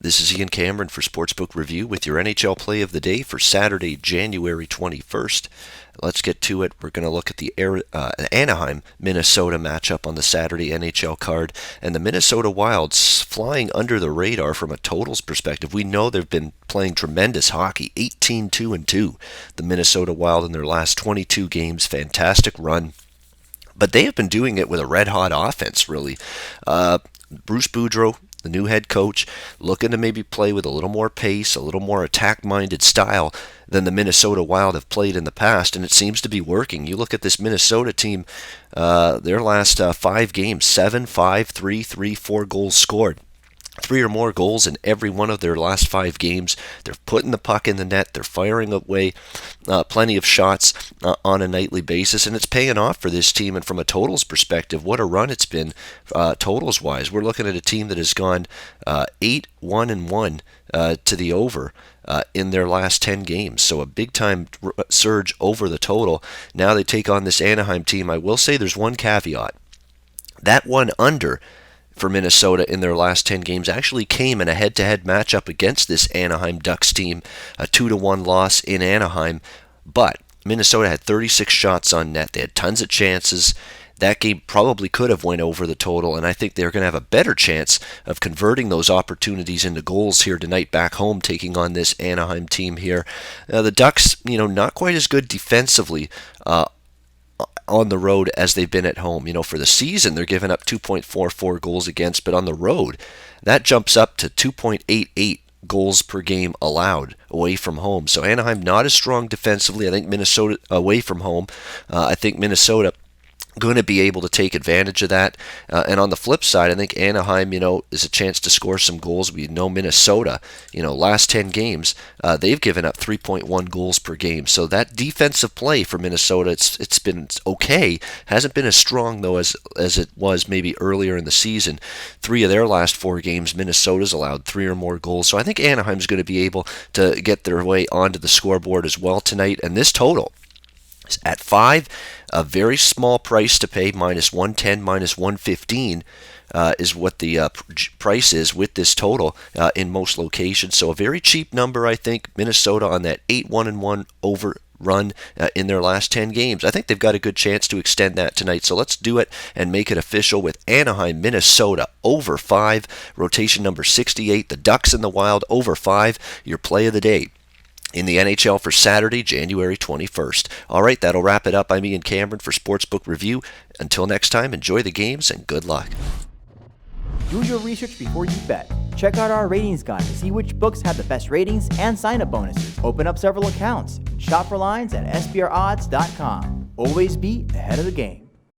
This is Ian Cameron for Sportsbook Review with your NHL play of the day for Saturday, January 21st. Let's get to it. We're going to look at the Anaheim-Minnesota matchup on the Saturday NHL card. And the Minnesota Wilds flying under the radar from a totals perspective. We know they've been playing tremendous hockey, 18-2-2. The Minnesota Wild in their last 22 games, fantastic run. But they have been doing it with a red-hot offense, really. Bruce Boudreau, the new head coach, looking to maybe play with a little more pace, a little more attack-minded style than the Minnesota Wild have played in the past, and it seems to be working. You look at this Minnesota team, their last 5 games, 7-5-3-3, 4 goals scored. 3 or more goals in every one of their last 5 games. They're putting the puck in the net. They're firing away plenty of shots on a nightly basis, and it's paying off for this team. And from a totals perspective, what a run it's been totals-wise. We're looking at a team that has gone 8-1-1 to the over in their last 10 games. So a big-time surge over the total. Now they take on this Anaheim team. I will say there's one caveat. That one under for Minnesota in their last 10 games actually came in a head-to-head matchup against this Anaheim Ducks team, a 2-1 loss in Anaheim. But Minnesota had 36 shots on net. They had tons of chances. That game probably could have went over the total, and I think they're going to have a better chance of converting those opportunities into goals here tonight back home, taking on this Anaheim team here. The Ducks, not quite as good defensively on the road as they've been at home. For the season, they're giving up 2.44 goals against, but on the road, that jumps up to 2.88 goals per game allowed away from home. So Anaheim not as strong defensively. I think Minnesota away from home. I think Minnesota going to be able to take advantage of that. And on the flip side, I think Anaheim, is a chance to score some goals. We know Minnesota, last 10 games, they've given up 3.1 goals per game. So that defensive play for Minnesota, it's been okay. Hasn't been as strong, though, as it was maybe earlier in the season. 3 of their last 4 games, Minnesota's allowed 3 or more goals. So I think Anaheim's going to be able to get their way onto the scoreboard as well tonight. And this total, at 5, a very small price to pay, -110, -115 is what the price is with this total in most locations. So a very cheap number, I think. Minnesota on that 8-1-1 over run in their last 10 games. I think they've got a good chance to extend that tonight. So let's do it and make it official with Anaheim, Minnesota over 5, rotation number 68. The Ducks and the Wild over 5, your play of the day in the NHL for Saturday, January 21st. All right, that'll wrap it up. I'm Ian Cameron for Sportsbook Review. Until next time, enjoy the games and good luck. Do your research before you bet. Check out our ratings guide to see which books have the best ratings and sign-up bonuses. Open up several accounts. Shop for lines at sbrodds.com. Always be ahead of the game.